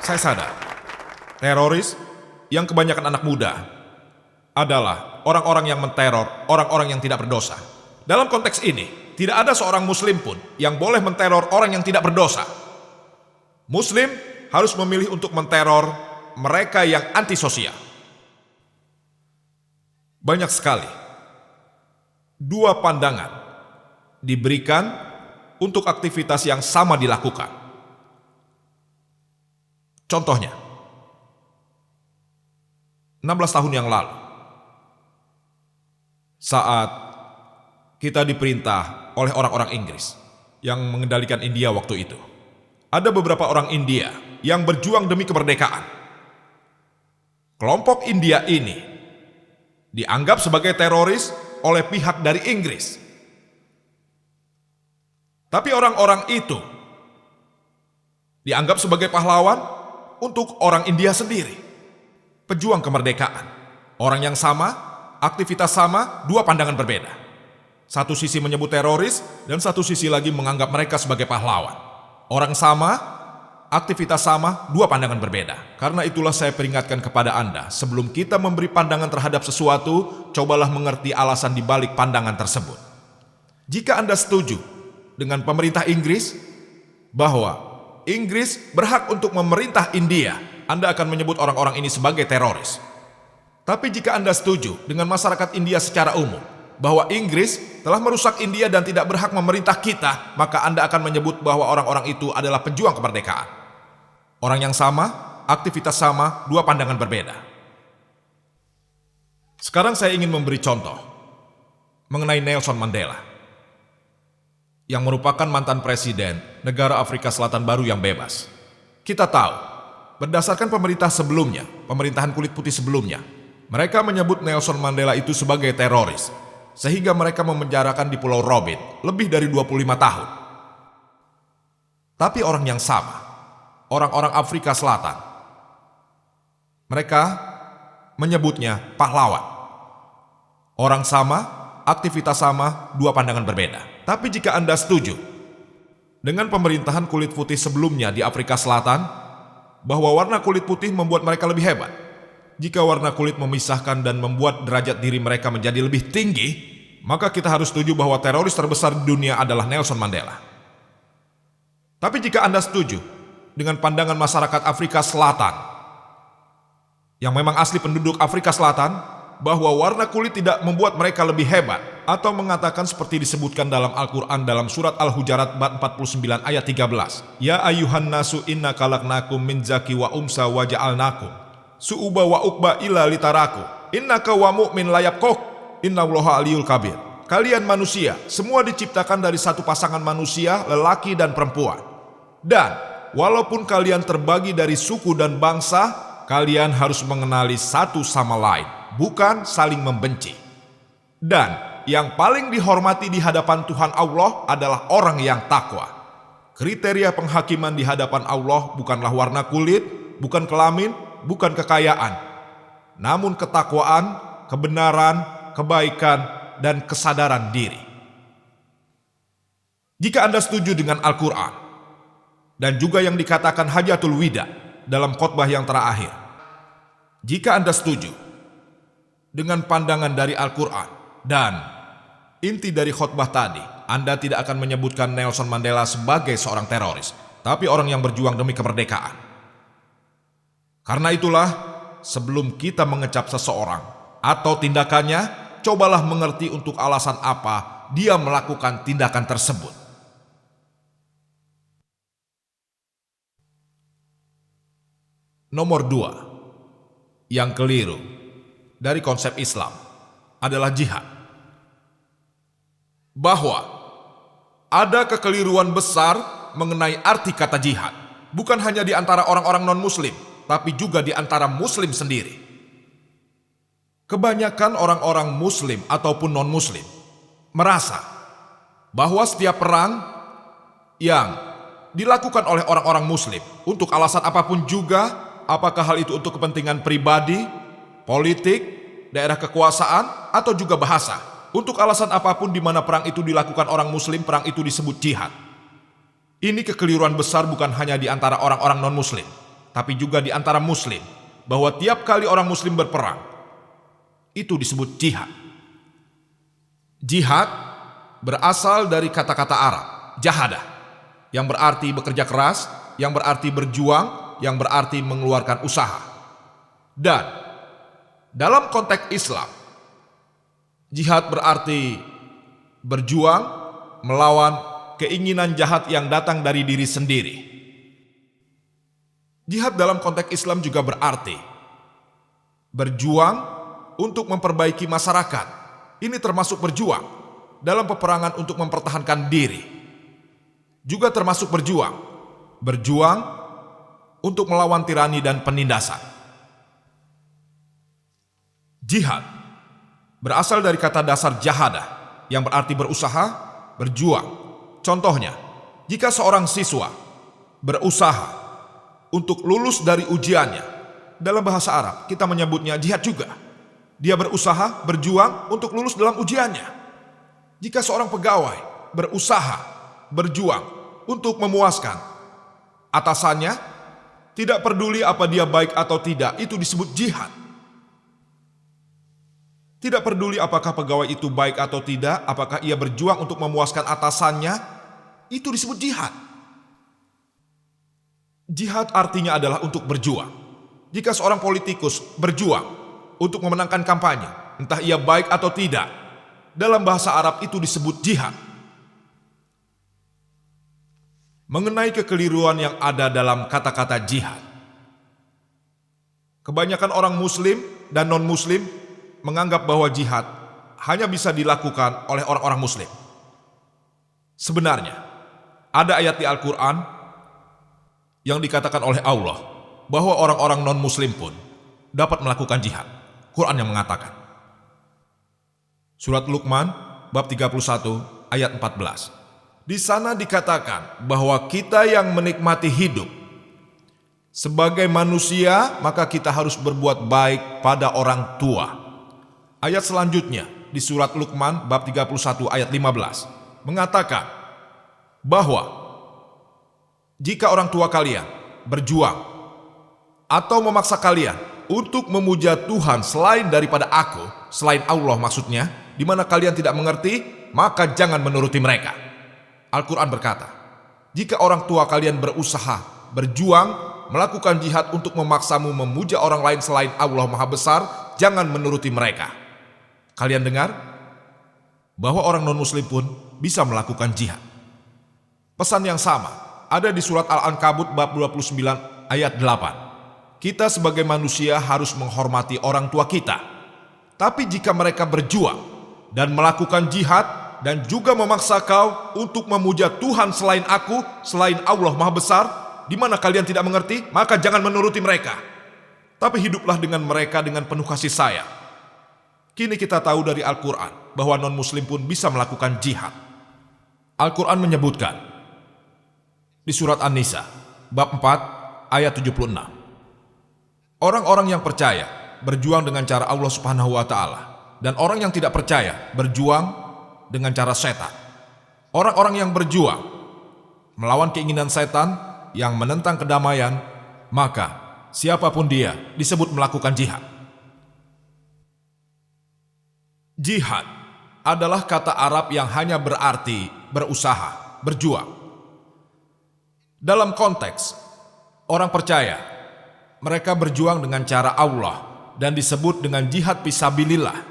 Saya sadar, teroris yang kebanyakan anak muda adalah orang-orang yang menteror orang-orang yang tidak berdosa. Dalam konteks ini, tidak ada seorang Muslim pun yang boleh menteror orang yang tidak berdosa. Muslim harus memilih untuk menteror mereka yang antisosial. Banyak sekali dua pandangan diberikan untuk aktivitas yang sama dilakukan. Contohnya, 16 tahun yang lalu, saat kita diperintah oleh orang-orang Inggris yang mengendalikan India waktu itu, ada beberapa orang India yang berjuang demi kemerdekaan. Kelompok India ini dianggap sebagai teroris oleh pihak dari Inggris. Tapi orang-orang itu dianggap sebagai pahlawan untuk orang India sendiri. Pejuang kemerdekaan. Orang yang sama, aktivitas sama, dua pandangan berbeda. Satu sisi menyebut teroris, dan satu sisi lagi menganggap mereka sebagai pahlawan. Orang sama, aktivitas sama, dua pandangan berbeda. Karena itulah saya peringatkan kepada Anda, sebelum kita memberi pandangan terhadap sesuatu, cobalah mengerti alasan di balik pandangan tersebut. Jika Anda setuju dengan pemerintah Inggris bahwa Inggris berhak untuk memerintah India, Anda akan menyebut orang-orang ini sebagai teroris. Tapi jika Anda setuju dengan masyarakat India secara umum bahwa Inggris telah merusak India dan tidak berhak memerintah kita, maka Anda akan menyebut bahwa orang-orang itu adalah pejuang kemerdekaan. Orang yang sama, aktivitas sama, dua pandangan berbeda. Sekarang saya ingin memberi contoh mengenai Nelson Mandela, yang merupakan mantan presiden negara Afrika Selatan baru yang bebas. Kita tahu, berdasarkan pemerintah sebelumnya, pemerintahan kulit putih sebelumnya, mereka menyebut Nelson Mandela itu sebagai teroris, sehingga mereka memenjarakan di Pulau Robben lebih dari 25 tahun. Tapi orang yang sama, orang-orang Afrika Selatan, mereka menyebutnya pahlawan. Orang sama, aktivitas sama, dua pandangan berbeda. Tapi jika Anda setuju dengan pemerintahan kulit putih sebelumnya di Afrika Selatan, bahwa warna kulit putih membuat mereka lebih hebat, jika warna kulit memisahkan dan membuat derajat diri mereka menjadi lebih tinggi, maka kita harus setuju bahwa teroris terbesar di dunia adalah Nelson Mandela. Tapi jika Anda setuju dengan pandangan masyarakat Afrika Selatan, yang memang asli penduduk Afrika Selatan, bahwa warna kulit tidak membuat mereka lebih hebat, atau mengatakan seperti disebutkan dalam Al-Quran dalam surat Al-Hujarat bab 49 ayat 13, Ya ayuhan nasu inna kalaknakum min zaki wa umsa wa ja'alnakum su'uba wa ukba illa litaraku innaka wa mu'min layabkoh innallaha aliyul kabir. Kalian manusia semua diciptakan dari satu pasangan manusia, lelaki dan perempuan, dan walaupun kalian terbagi dari suku dan bangsa, kalian harus mengenali satu sama lain, bukan saling membenci. Dan yang paling dihormati di hadapan Tuhan Allah adalah orang yang takwa. Kriteria penghakiman di hadapan Allah bukanlah warna kulit, bukan kelamin, bukan kekayaan, namun ketakwaan, kebenaran, kebaikan, dan kesadaran diri. Jika Anda setuju dengan Al-Quran, dan juga yang dikatakan Hajatul Wida dalam khotbah yang terakhir, jika Anda setuju dengan pandangan dari Al-Quran dan inti dari khotbah tadi, Anda tidak akan menyebutkan Nelson Mandela sebagai seorang teroris, tapi orang yang berjuang demi kemerdekaan. Karena itulah, sebelum kita mengecap seseorang atau tindakannya, cobalah mengerti untuk alasan apa dia melakukan tindakan tersebut. Nomor 2, yang keliru dari konsep Islam adalah jihad. Bahwa ada kekeliruan besar mengenai arti kata jihad, bukan hanya di antara orang-orang non-muslim, tapi juga di antara muslim sendiri. Kebanyakan orang-orang muslim ataupun non-muslim merasa bahwa setiap perang yang dilakukan oleh orang-orang muslim untuk alasan apapun juga apakah hal itu untuk kepentingan pribadi, politik, daerah kekuasaan, atau juga bahasa. Untuk alasan apapun di mana perang itu dilakukan orang muslim, perang itu disebut jihad. Ini kekeliruan besar bukan hanya di antara orang-orang non-muslim, tapi juga di antara muslim, bahwa tiap kali orang muslim berperang, itu disebut jihad. Jihad berasal dari kata-kata Arab, jahadah, yang berarti bekerja keras, yang berarti berjuang, yang berarti mengeluarkan usaha. Dan dalam konteks Islam, jihad berarti berjuang melawan keinginan jahat yang datang dari diri sendiri. Jihad dalam konteks Islam juga berarti berjuang untuk memperbaiki masyarakat. Ini termasuk berjuang dalam peperangan untuk mempertahankan diri. Juga termasuk berjuang untuk melawan tirani dan penindasan. Jihad berasal dari kata dasar jahadah yang berarti berusaha, berjuang. Contohnya, jika seorang siswa berusaha untuk lulus dari ujiannya, dalam bahasa Arab kita menyebutnya jihad juga. Dia berusaha, berjuang untuk lulus dalam ujiannya. Jika seorang pegawai berusaha, berjuang untuk memuaskan atasannya, tidak peduli apa dia baik atau tidak, itu disebut jihad. Tidak peduli apakah pegawai itu baik atau tidak, apakah ia berjuang untuk memuaskan atasannya, itu disebut jihad. Jihad artinya adalah untuk berjuang. Jika seorang politikus berjuang untuk memenangkan kampanye, entah ia baik atau tidak, dalam bahasa Arab itu disebut jihad. Mengenai kekeliruan yang ada dalam kata-kata jihad, kebanyakan orang muslim dan non-muslim menganggap bahwa jihad hanya bisa dilakukan oleh orang-orang muslim. Sebenarnya, ada ayat di Al-Quran yang dikatakan oleh Allah bahwa orang-orang non-muslim pun dapat melakukan jihad. Quran yang mengatakan. Surat Luqman bab 31 ayat 14. Di sana dikatakan bahwa kita yang menikmati hidup sebagai manusia, maka kita harus berbuat baik pada orang tua. Ayat selanjutnya di surat Luqman bab 31 ayat 15 mengatakan bahwa jika orang tua kalian berjuang atau memaksa kalian untuk memuja Tuhan selain daripada aku, selain Allah maksudnya, di mana kalian tidak mengerti, maka jangan menuruti mereka. Al-Quran berkata, jika orang tua kalian berusaha, berjuang, melakukan jihad untuk memaksamu memuja orang lain selain Allah Maha Besar, jangan menuruti mereka. Kalian dengar? Bahwa orang non-muslim pun bisa melakukan jihad. Pesan yang sama ada di surat Al-Ankabut bab 29 ayat 8. Kita sebagai manusia harus menghormati orang tua kita. Tapi jika mereka berjuang dan melakukan jihad dan juga memaksa kau untuk memuja Tuhan selain aku, selain Allah Maha Besar, di mana kalian tidak mengerti, maka jangan menuruti mereka. Tapi hiduplah dengan mereka dengan penuh kasih sayang. Kini kita tahu dari Al-Quran bahwa non-muslim pun bisa melakukan jihad. Al-Quran menyebutkan di surat An-Nisa bab 4 ayat 76. Orang-orang yang percaya berjuang dengan cara Allah Subhanahu wa Ta'ala, dan orang yang tidak percaya berjuang dengan cara setan. Orang-orang yang berjuang melawan keinginan setan yang menentang kedamaian, maka siapapun dia disebut melakukan jihad. Jihad adalah kata Arab yang hanya berarti berusaha, berjuang. Dalam konteks orang percaya, mereka berjuang dengan cara Allah dan disebut dengan jihad fisabilillah.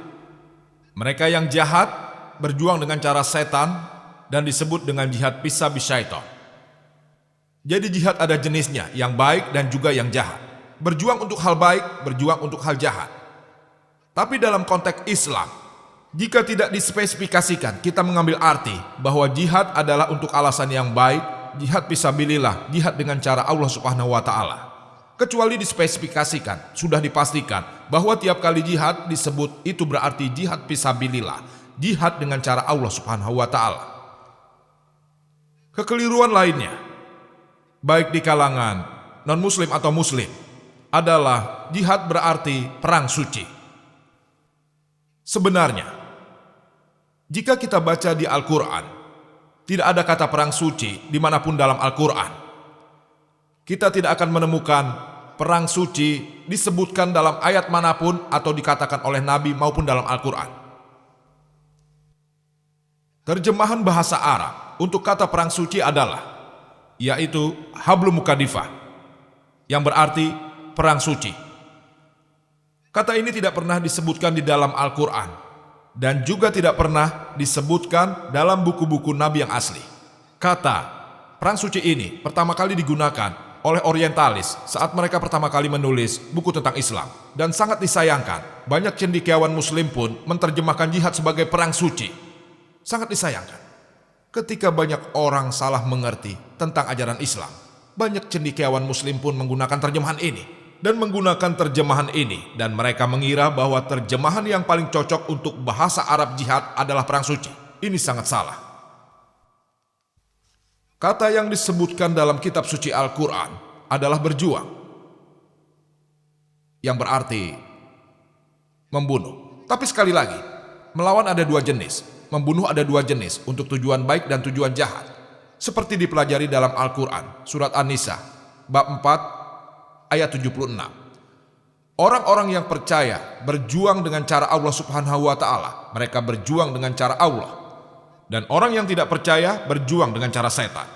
Mereka yang jahat berjuang dengan cara setan dan disebut dengan jihad fisabisyaiton. Jadi jihad ada jenisnya, yang baik dan juga yang jahat. Berjuang untuk hal baik, berjuang untuk hal jahat. Tapi dalam konteks Islam, jika tidak dispesifikasikan, kita mengambil arti bahwa jihad adalah untuk alasan yang baik, jihad fisabilillah, jihad dengan cara Allah Subhanahu wa Ta'ala. Kecuali dispesifikasikan, sudah dipastikan bahwa tiap kali jihad disebut itu berarti jihad fisabilillah, jihad dengan cara Allah Subhanahu wa Ta'ala. Kekeliruan lainnya, baik di kalangan non-muslim atau muslim, adalah jihad berarti perang suci. Sebenarnya, jika kita baca di Al-Quran, tidak ada kata perang suci dimanapun dalam Al-Quran. Kita tidak akan menemukan perang suci disebutkan dalam ayat manapun atau dikatakan oleh Nabi maupun dalam Al-Quran. Terjemahan bahasa Arab untuk kata perang suci adalah, yaitu hablum mukadifah, yang berarti perang suci. Kata ini tidak pernah disebutkan di dalam Al-Quran dan juga tidak pernah disebutkan dalam buku-buku Nabi yang asli. Kata perang suci ini pertama kali digunakan oleh orientalis saat mereka pertama kali menulis buku tentang Islam. Dan sangat disayangkan, banyak cendekiawan muslim pun menerjemahkan jihad sebagai perang suci. Sangat disayangkan. Ketika banyak orang salah mengerti tentang ajaran Islam, banyak cendekiawan muslim pun menggunakan terjemahan ini. Dan menggunakan terjemahan ini, dan mereka mengira bahwa terjemahan yang paling cocok untuk bahasa Arab jihad adalah perang suci. Ini sangat salah. Kata yang disebutkan dalam kitab suci Al-Quran adalah berjuang, yang berarti membunuh. Tapi sekali lagi, melawan ada dua jenis, membunuh ada dua jenis, untuk tujuan baik dan tujuan jahat. Seperti dipelajari dalam Al-Quran, surat An-Nisa, bab 4, ayat 76. Orang-orang yang percaya berjuang dengan cara Allah Subhanahu wa Ta'ala, mereka berjuang dengan cara Allah. Dan orang yang tidak percaya berjuang dengan cara setan.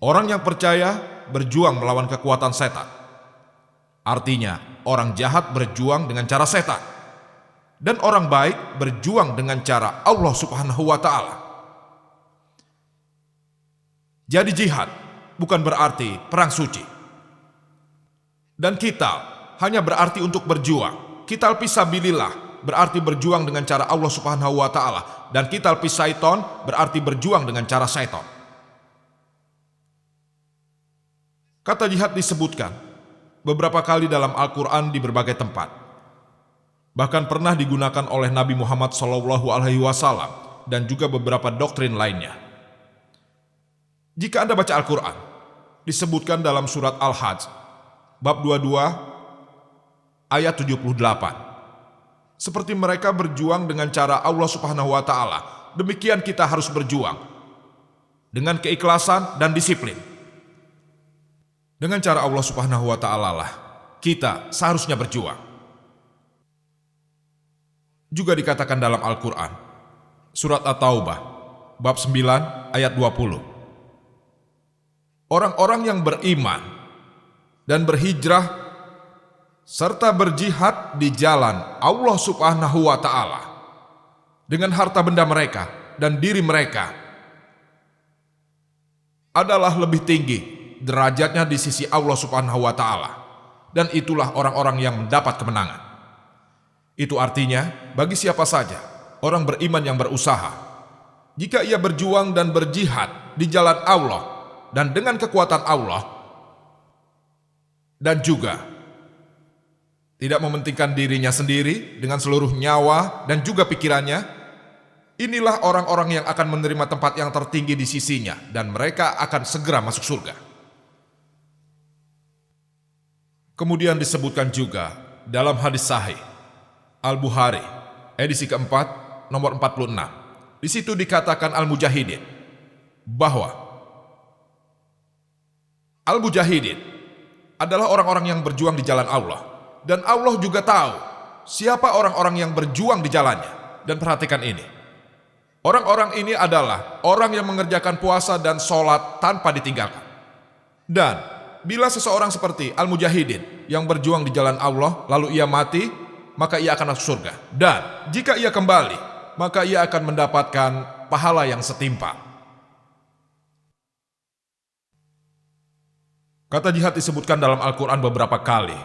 Orang yang percaya berjuang melawan kekuatan setan. Artinya, orang jahat berjuang dengan cara setan. Dan orang baik berjuang dengan cara Allah Subhanahu wa Ta'ala. Jadi jihad bukan berarti perang suci. Dan kital hanya berarti untuk berjuang. Kital fisabilillah berarti berjuang dengan cara Allah Subhanahu wa Ta'ala, dan kital pisaiton berarti berjuang dengan cara syaitan. Kata jihad disebutkan beberapa kali dalam Al-Quran di berbagai tempat. Bahkan pernah digunakan oleh Nabi Muhammad SAW dan juga beberapa doktrin lainnya. Jika Anda baca Al-Quran, disebutkan dalam surat Al-Hajj, bab 22, ayat 78. Seperti mereka berjuang dengan cara Allah Subhanahu wa Ta'ala, demikian kita harus berjuang dengan keikhlasan dan disiplin. Dengan cara Allah Subhanahu wa Ta'ala lah kita seharusnya berjuang. Juga dikatakan dalam Al-Quran, surat At-Taubah, bab 9, ayat 20. Orang-orang yang beriman dan berhijrah serta berjihad di jalan Allah Subhanahu wa Ta'ala dengan harta benda mereka dan diri mereka adalah lebih tinggi derajatnya di sisi Allah Subhanahu wa Ta'ala, dan itulah orang-orang yang mendapat kemenangan. Itu artinya bagi siapa saja orang beriman yang berusaha, jika ia berjuang dan berjihad di jalan Allah dan dengan kekuatan Allah, dan juga tidak mementingkan dirinya sendiri dengan seluruh nyawa dan juga pikirannya, inilah orang-orang yang akan menerima tempat yang tertinggi di sisinya, dan mereka akan segera masuk surga. Kemudian disebutkan juga dalam hadis sahih Al-Bukhari, edisi keempat, nomor 46. Di situ dikatakan Al-Mujahidin, bahwa Al-Mujahidin adalah orang-orang yang berjuang di jalan Allah. Dan Allah juga tahu siapa orang-orang yang berjuang di jalannya. Dan perhatikan ini, orang-orang ini adalah orang yang mengerjakan puasa dan sholat tanpa ditinggalkan. Dan bila seseorang seperti Al-Mujahidin yang berjuang di jalan Allah, lalu ia mati, maka ia akan masuk surga. Dan jika ia kembali, maka ia akan mendapatkan pahala yang setimpal. Kata jihad disebutkan dalam Al-Quran beberapa kali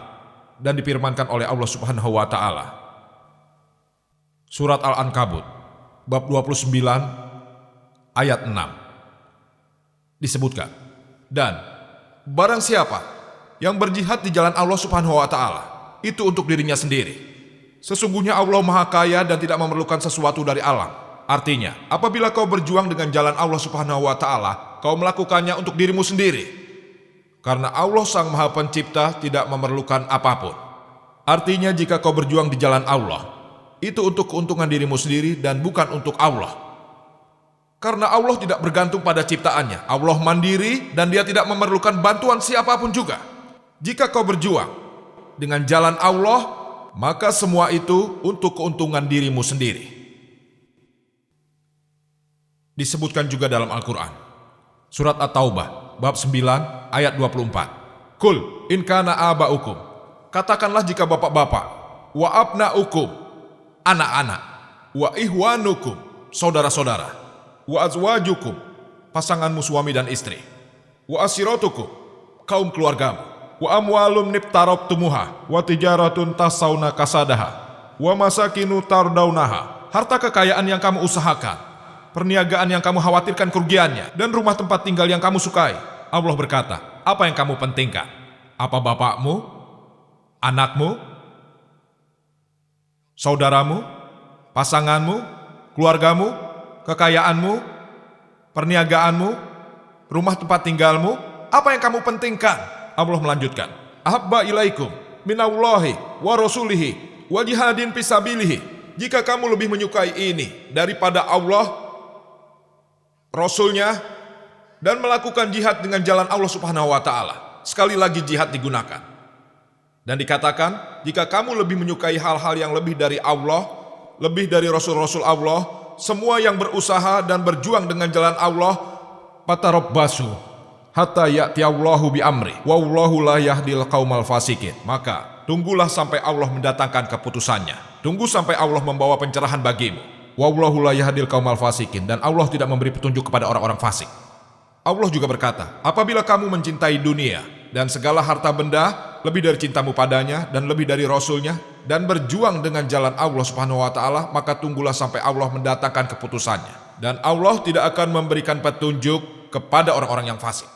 dan difirmankan oleh Allah Subhanahu wa Ta'ala. Surat Al-Ankabut, bab 29, ayat 6. Disebutkan, dan barang siapa yang berjihad di jalan Allah Subhanahu wa Ta'ala, itu untuk dirinya sendiri. Sesungguhnya Allah Maha Kaya dan tidak memerlukan sesuatu dari alam. Artinya, apabila kau berjuang dengan jalan Allah Subhanahu wa Ta'ala, kau melakukannya untuk dirimu sendiri. Karena Allah Sang Maha Pencipta tidak memerlukan apapun. Artinya jika kau berjuang di jalan Allah, itu untuk keuntungan dirimu sendiri dan bukan untuk Allah. Karena Allah tidak bergantung pada ciptaannya. Allah mandiri dan dia tidak memerlukan bantuan siapapun juga. Jika kau berjuang dengan jalan Allah, maka semua itu untuk keuntungan dirimu sendiri. Disebutkan juga dalam Al-Quran. Surat At-Taubah, bab 9, ayat 24. Kul in kana aba'ukum. Katakanlah jika bapak-bapak, wa abna'ukum, anak-anak, wa ihwanukum, saudara-saudara, wa azwajukum, pasanganmu suami dan istri, wa asiratukum, kaum keluargamu, wa amwalum nibtarabtumuha, wa tijaratun tasawna kasadaha, wa masakinu tardaunaha, harta kekayaan yang kamu usahakan, perniagaan yang kamu khawatirkan kerugiannya, dan rumah tempat tinggal yang kamu sukai. Allah berkata, apa yang kamu pentingkan? Apa bapakmu, anakmu, saudaramu, pasanganmu, keluargamu, kekayaanmu, perniagaanmu, rumah tempat tinggalmu? Apa yang kamu pentingkan? Allah melanjutkan, ahabba ilaikum minallahi wa rasulihi wa jihadin fisabilihi. Jika kamu lebih menyukai ini daripada Allah, Rasulnya, dan melakukan jihad dengan jalan Allah Subhanahu wa ta'ala. Sekali lagi jihad digunakan. Dan dikatakan, jika kamu lebih menyukai hal-hal yang lebih dari Allah, lebih dari Rasul-Rasul Allah, semua yang berusaha dan berjuang dengan jalan Allah, patarabbasu hatta ya'tiyallahu bi amri wallahu la yahdil qaumal fasikin. Maka tunggulah sampai Allah mendatangkan keputusannya. Tunggu sampai Allah membawa pencerahan bagimu. Wallahu la yahdil qaumal fasikin, dan Allah tidak memberi petunjuk kepada orang-orang fasik. Allah juga berkata, apabila kamu mencintai dunia dan segala harta benda lebih dari cintamu padanya dan lebih dari Rasulnya, dan berjuang dengan jalan Allah Subhanahu wa ta'ala, maka tunggulah sampai Allah mendatangkan keputusannya. Dan Allah tidak akan memberikan petunjuk kepada orang-orang yang fasik.